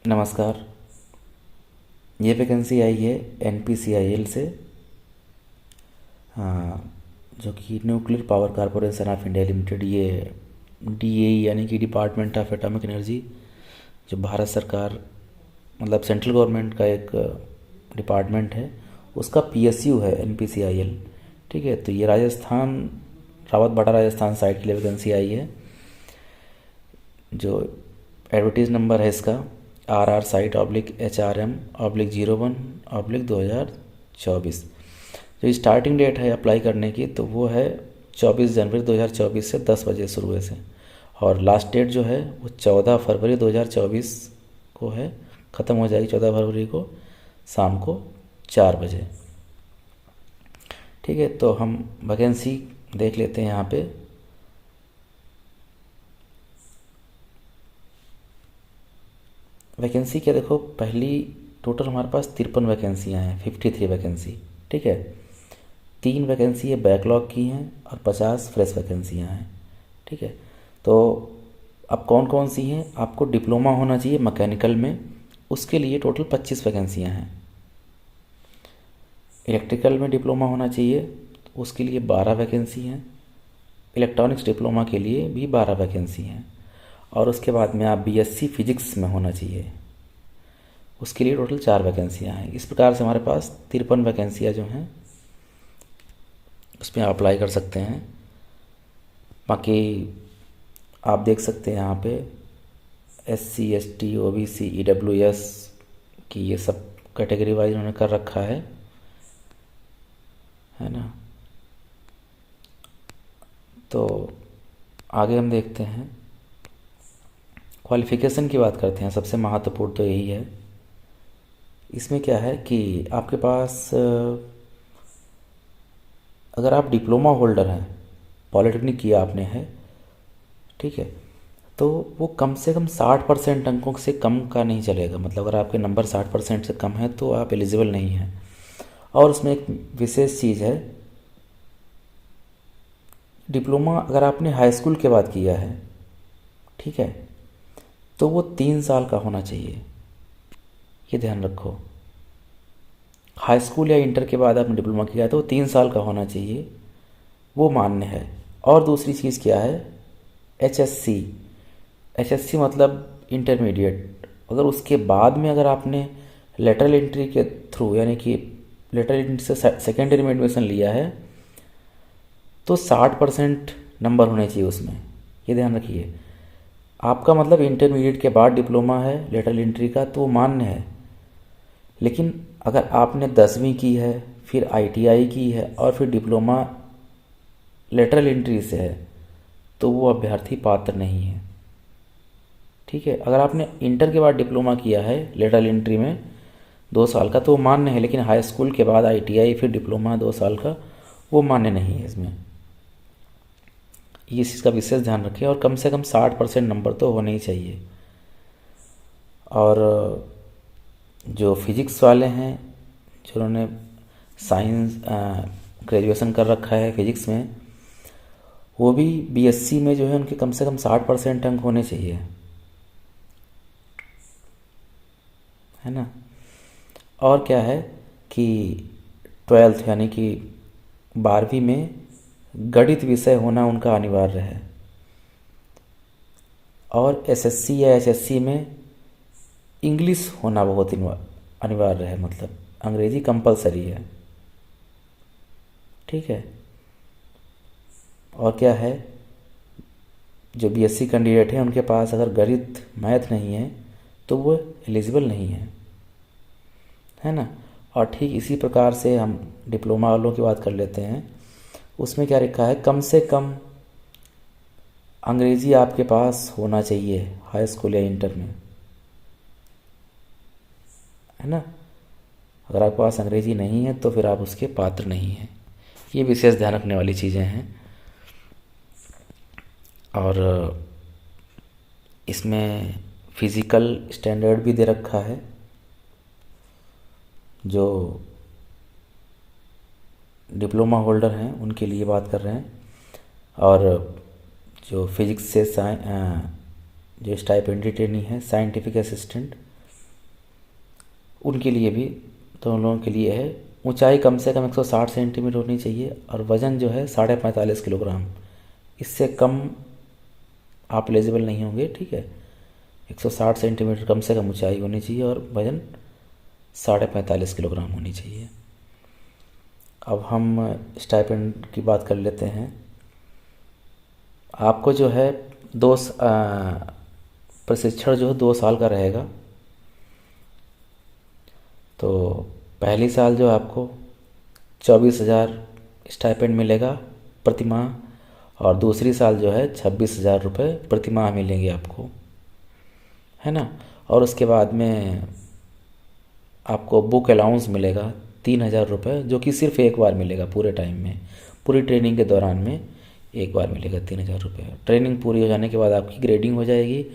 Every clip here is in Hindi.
नमस्कार। ये वैकेंसी आई है NPCIL से, जो कि nuclear power corporation of India limited, ये DAE यानी कि डिपार्टमेंट ऑफ एटॉमिक एनर्जी, जो भारत सरकार मतलब सेंट्रल गवर्नमेंट का एक डिपार्टमेंट है, उसका PSU है NPCIL। ठीक है, तो ये राजस्थान, रावतबाड़ा राजस्थान साइड के लिए वैकेंसी आई है। जो एडवर्टीज़ नंबर है इसका RR Site/HRM/01/2024। जो स्टार्टिंग डेट है अप्लाई करने की, तो वो है 24 जनवरी 2024 से 10 बजे सुबह से, और लास्ट डेट जो है वो 14 फरवरी 2024 को है, ख़त्म हो जाएगी 14 फरवरी को शाम को 4 बजे। ठीक है, तो हम वैकेंसी देख लेते हैं यहाँ पे। वैकेंसी क्या, देखो, पहली टोटल हमारे पास 53 वैकेंसियाँ हैं, 53 वैकेंसी। ठीक है, 3 वैकेंसी है बैकलॉग की हैं और 50 फ्रेश वैकेंसियाँ हैं। ठीक है, तो अब कौन कौन सी हैं? आपको डिप्लोमा होना चाहिए मैकेनिकल में, उसके लिए टोटल 25 वैकेंसियाँ हैं। इलेक्ट्रिकल में डिप्लोमा होना चाहिए, तो उसके लिए 12 वैकेंसी हैं। इलेक्ट्रॉनिक्स डिप्लोमा के लिए भी 12 वैकेंसी हैं। और उसके बाद में आप BSc फिजिक्स में होना चाहिए, उसके लिए टोटल 4 वैकेंसियाँ हैं। इस प्रकार से हमारे पास 53 वैकेंसियाँ जो हैं उसमें आप अप्लाई कर सकते हैं। बाकी आप देख सकते हैं यहाँ पे SC ST OBC EWS की ये सब कैटेगरी वाइज उन्होंने कर रखा है ना। तो आगे हम देखते हैं, क्वालिफ़िकेशन की बात करते हैं। सबसे महत्वपूर्ण तो यही है। इसमें क्या है कि आपके पास अगर आप डिप्लोमा होल्डर हैं, पॉलिटेक्निक किया आपने है, ठीक है, तो वो कम से कम 60% अंकों से कम का नहीं चलेगा। मतलब अगर आपके नंबर 60% से कम है तो आप एलिजिबल नहीं हैं। और उसमें एक विशेष चीज़ है, डिप्लोमा अगर आपने हाई स्कूल के बाद किया है, ठीक है, तो वो 3 साल का होना चाहिए, ये ध्यान रखो। हाई स्कूल या इंटर के बाद आपने डिप्लोमा किया है तो वो 3 साल का होना चाहिए, वो मान्य है। और दूसरी चीज़ क्या है, HSC मतलब इंटरमीडिएट। अगर उसके बाद में अगर आपने लेटरल एंट्री के थ्रू, यानी कि लेटरल एंट्री से सेकेंडरी में एडमिशन लिया है, तो 60% नंबर होने चाहिए उसमें, ये ध्यान रखिए। आपका मतलब इंटरमीडिएट के बाद डिप्लोमा है लेटरल एंट्री का, तो वो मान्य है। लेकिन अगर आपने 10वीं की है, फिर ITI की है और फिर डिप्लोमा लेटरल एंट्री से है, तो वो अभ्यर्थी पात्र नहीं है। ठीक है, अगर आपने इंटर के बाद डिप्लोमा किया है लेटरल एंट्री में 2 साल का, तो वो मान्य है। लेकिन हाई स्कूल के बाद ITI फिर डिप्लोमा 2 साल का, वो मान्य नहीं है इसमें। ये चीज़ का विशेष ध्यान रखें। और कम से कम 60% नंबर तो होने ही चाहिए। और जो फिजिक्स वाले हैं, जिन्होंने साइंस ग्रेजुएशन कर रखा है फिजिक्स में, वो भी BSc में जो है उनके कम से कम 60% अंक होने चाहिए, है ना। और क्या है कि 12th यानी कि 12वीं में गणित विषय होना उनका अनिवार्य है। और SSC या HSC में इंग्लिश होना बहुत अनिवार्य है, मतलब अंग्रेजी कंपलसरी है। ठीक है, और क्या है, जो BSc कैंडिडेट हैं उनके पास अगर गणित मैथ नहीं है तो वो एलिजिबल नहीं है ना। और ठीक इसी प्रकार से हम डिप्लोमा वालों की बात कर लेते हैं। उसमें क्या लिखा है, कम से कम अंग्रेजी आपके पास होना चाहिए हाई स्कूल या इंटर में, है ना। अगर आपके पास अंग्रेजी नहीं है तो फिर आप उसके पात्र नहीं हैं। ये विशेष ध्यान रखने वाली चीज़ें हैं। और इसमें फिज़िकल स्टैंडर्ड भी दे रखा है, जो डिप्लोमा होल्डर हैं उनके लिए बात कर रहे हैं। और जो फिजिक्स से जो स्टाइपेंडी ट्रेनी है, साइंटिफिक असिस्टेंट, उनके लिए भी, दोनों लोगों के लिए है। ऊंचाई कम से कम 160 सेंटीमीटर होनी चाहिए और वज़न जो है 45.5 किलोग्राम। इससे कम आप एलिजिबल नहीं होंगे, ठीक है। 160 सेंटीमीटर कम से कम ऊंचाई होनी चाहिए और वज़न 45.5 किलोग्राम होनी चाहिए। अब हम स्टाइपेंड की बात कर लेते हैं। आपको जो है प्रशिक्षण जो है 2 साल का रहेगा। तो पहली साल जो आपको 24,000 स्टाइपेंड मिलेगा प्रति माह, और दूसरी साल जो है 26,000 रुपये प्रति माह मिलेंगे आपको, है ना। और उसके बाद में आपको बुक अलाउंस मिलेगा 3,000 रुपये, जो कि सिर्फ एक बार मिलेगा पूरे टाइम में, पूरी ट्रेनिंग के दौरान में एक बार मिलेगा 3,000 रुपये। ट्रेनिंग पूरी हो जाने के बाद आपकी ग्रेडिंग हो जाएगी,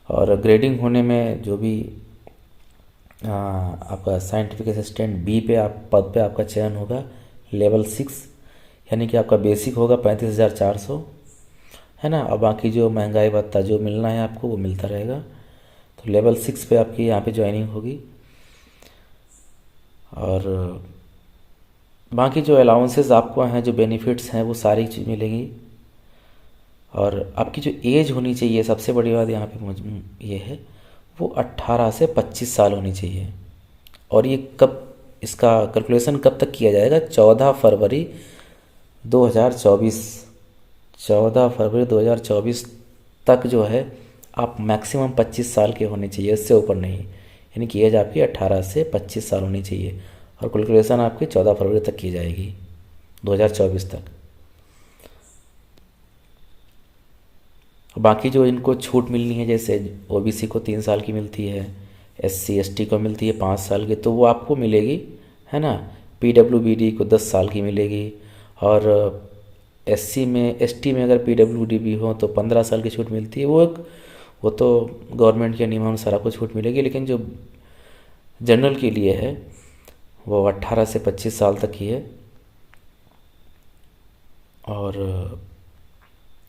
और ग्रेडिंग होने में जो भी आपका साइंटिफिक असिस्टेंट बी पे आप पद पे आपका चयन होगा लेवल 6, यानी कि आपका बेसिक होगा 35,400, है ना। और बाकी जो महंगाई भत्ता जो मिलना है आपको वो मिलता रहेगा। तो लेवल 6 पे आपकी यहाँ पे ज्वाइनिंग होगी, और बाकी जो अलाउंसेस आपको हैं, जो बेनिफिट्स हैं, वो सारी चीज़ मिलेंगी। और आपकी जो एज होनी चाहिए, सबसे बड़ी बात यहाँ पे ये है, वो 18 से 25 साल होनी चाहिए। और ये कब, इसका कैलकुलेशन कब तक किया जाएगा? 14 फरवरी 2024, 14 फरवरी 2024 तक जो है आप मैक्सिमम 25 साल के होने चाहिए, इससे ऊपर नहीं। यानी कि एज आपकी 18 से 25 साल होनी चाहिए, और कैलकुलेशन आपकी 14 फरवरी तक की जाएगी 2024 तक। बाकी जो इनको छूट मिलनी है, जैसे ओबीसी को 3 साल की मिलती है, एससी एसटी को मिलती है 5 साल की, तो वो आपको मिलेगी, है ना। पीडब्ल्यूबीडी को 10 साल की मिलेगी, और एससी में एसटी में अगर पीडब्ल्यूडी भी हो तो 15 साल की छूट मिलती है। वो तो गवर्नमेंट के नियमानुसार आपको छूट मिलेगी, लेकिन जो जनरल के लिए है वो 18 से 25 साल तक की है। और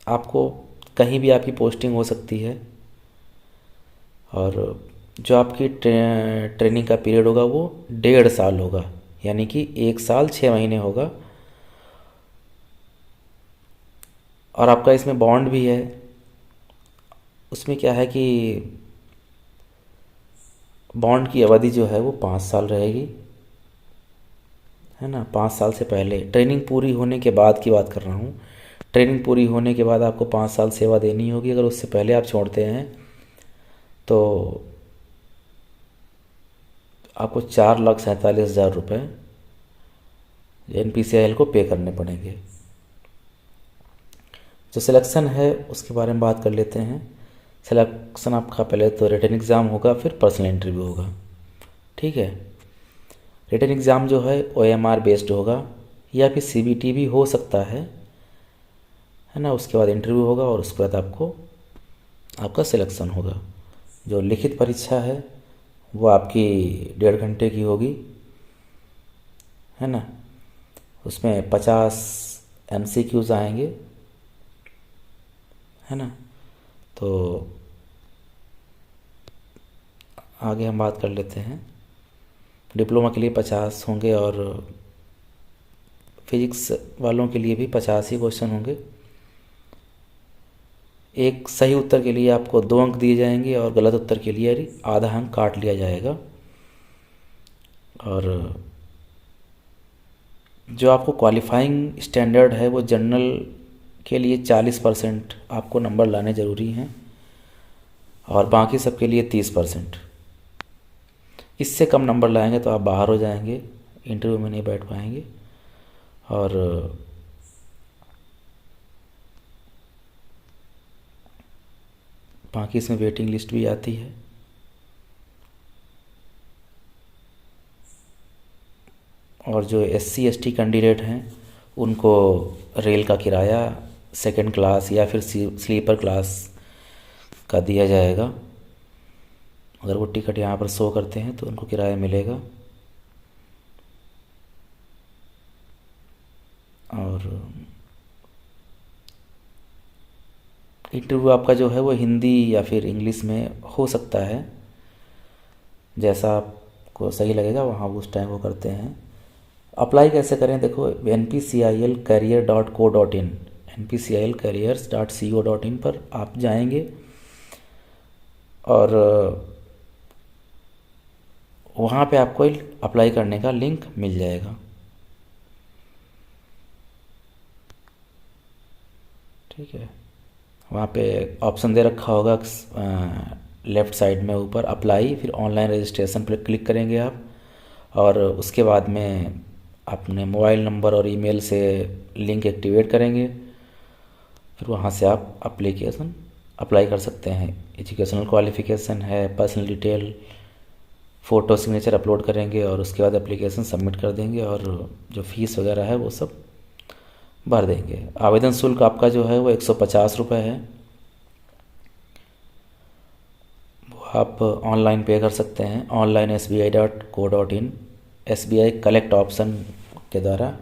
आपको कहीं भी आपकी पोस्टिंग हो सकती है, और जो आपकी ट्रेनिंग का पीरियड होगा वो 1.5 साल होगा, यानी कि 1 साल 6 महीने होगा। और आपका इसमें बॉन्ड भी है। उसमें क्या है कि बॉन्ड की अवधि जो है वो 5 साल रहेगी, है ना। 5 साल से पहले, ट्रेनिंग पूरी होने के बाद की बात कर रहा हूँ। ट्रेनिंग पूरी होने के बाद आपको 5 साल सेवा देनी होगी। अगर उससे पहले आप छोड़ते हैं तो आपको 4,47,000 रुपये NPCIL को पे करने पड़ेंगे। जो सिलेक्शन है उसके बारे में बात कर लेते हैं। सिलेक्शन आपका पहले तो रिटन एग्ज़ाम होगा, फिर पर्सनल इंटरव्यू होगा, ठीक है। रिटन एग्ज़ाम जो है OMR बेस्ड होगा, या फिर CBT भी हो सकता है ना। उसके बाद इंटरव्यू होगा, और उसके बाद आपका सिलेक्शन होगा। जो लिखित परीक्षा है वो आपकी 1.5 घंटे की होगी, है ना। उसमें 50 MCQs आएंगे, है ना। तो आगे हम बात कर लेते हैं। डिप्लोमा के लिए 50 होंगे, और फिजिक्स वालों के लिए भी 50 ही क्वेश्चन होंगे। एक सही उत्तर के लिए आपको 2 अंक दिए जाएंगे, और गलत उत्तर के लिए आधा अंक काट लिया जाएगा। और जो आपको क्वालिफाइंग स्टैंडर्ड है वो जनरल के लिए 40% आपको नंबर लाने ज़रूरी हैं, और बाकी सब के लिए 30%। इससे कम नंबर लाएंगे तो आप बाहर हो जाएंगे, इंटरव्यू में नहीं बैठ पाएंगे। और बाकी इसमें वेटिंग लिस्ट भी आती है। और जो SC ST कैंडिडेट हैं उनको रेल का किराया 2nd क्लास या फिर स्लीपर क्लास का दिया जाएगा। अगर वो टिकट यहाँ पर शो करते हैं तो उनको किराया मिलेगा। और इंटरव्यू आपका जो है वो हिंदी या फिर इंग्लिश में हो सकता है, जैसा आप आपको सही लगेगा वहाँ उस टाइम वो करते हैं। अप्लाई कैसे करें, देखो npcilcareer.co.in, npcilcareers.co.in पर आप जाएंगे और वहाँ पे आपको अप्लाई करने का लिंक मिल जाएगा। ठीक है, वहाँ पे ऑप्शन दे रखा होगा लेफ़्ट साइड में ऊपर अप्लाई, फिर ऑनलाइन रजिस्ट्रेशन पर क्लिक करेंगे आप, और उसके बाद में अपने मोबाइल नंबर और ईमेल से लिंक एक्टिवेट करेंगे, फिर वहाँ से आप एप्लीकेशन अप्लाई कर सकते हैं। एजुकेशनल क्वालिफ़िकेशन है, personal detail, photo, signature upload करेंगे और उसके बाद एप्लीकेशन सबमिट कर देंगे और जो फीस वगैरह है वो सब भर देंगे। आवेदन शुल्क आपका जो है वो 150 रुपये है, वो आप ऑनलाइन पे कर सकते हैं, online sbi.co.in, SBI collect option के द्वारा।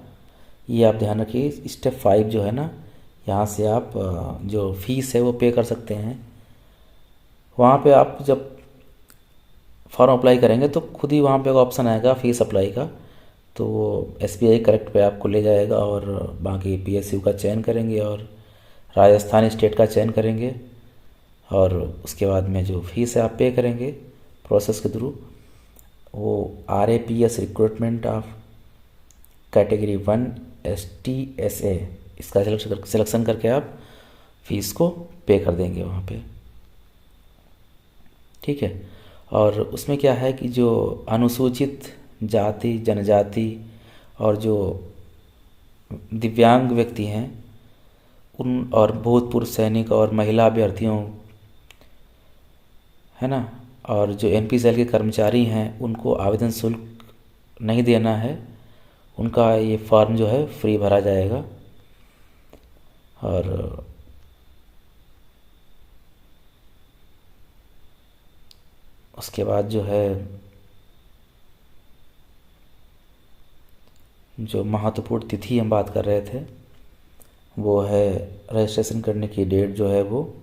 ये आप ध्यान रखिए, स्टेप 5 जो है ना, यहाँ से आप जो फीस है वो पे कर सकते हैं। वहाँ पे आप जब फॉर्म अप्लाई करेंगे तो खुद ही वहाँ पे एक ऑप्शन आएगा फीस अप्लाई का, तो वो SBI करेक्ट पे आपको ले जाएगा और बाकी PSU का चयन करेंगे और राजस्थान स्टेट का चयन करेंगे और उसके बाद में जो फीस है आप पे करेंगे प्रोसेस के थ्रू। वो RAPS recruitment of category 1 STSA, इसका सिलेक्शन करके आप फीस को पे कर देंगे वहाँ पे। ठीक है, और उसमें क्या है कि जो अनुसूचित जाति, जनजाति और जो दिव्यांग व्यक्ति हैं उन और भूतपूर्व सैनिक और महिला अभ्यर्थियों, है ना, और जो NPCIL के कर्मचारी हैं उनको आवेदन शुल्क नहीं देना है, उनका ये फॉर्म जो है फ्री भरा जाएगा। और उसके बाद जो है जो महत्वपूर्ण तिथि हम बात कर रहे थे वो है रजिस्ट्रेशन करने की डेट जो है वो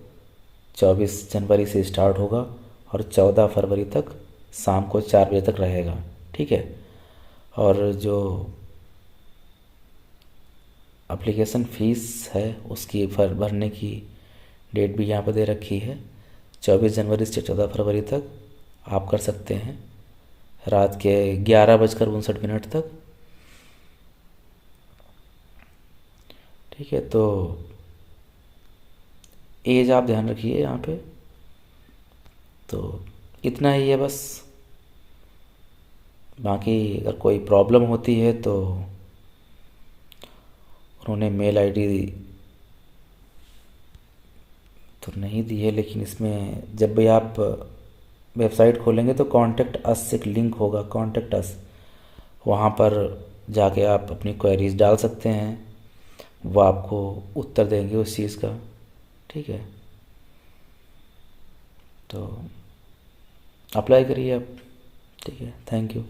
24 जनवरी से स्टार्ट होगा और 14 फरवरी तक शाम को 4 बजे तक रहेगा। ठीक है, और जो एप्लीकेशन फ़ीस है उसकी भरने की डेट भी यहाँ पर दे रखी है, 24 जनवरी से 14 फरवरी तक आप कर सकते हैं, रात के 11:59 तक। ठीक है, तो एज आप ध्यान रखिए यहाँ पे। तो इतना ही है बस, बाकी अगर कोई प्रॉब्लम होती है तो उन्होंने मेल आईडी तो नहीं दी है, लेकिन इसमें जब भी आप वेबसाइट खोलेंगे तो कॉन्टेक्ट अस से एक लिंक होगा, कॉन्टेक्ट अस, वहाँ पर जाके आप अपनी क्वेरीज डाल सकते हैं, वो आपको उत्तर देंगे उस चीज़ का। ठीक है, तो अप्लाई करिए आप। ठीक है, थैंक यू।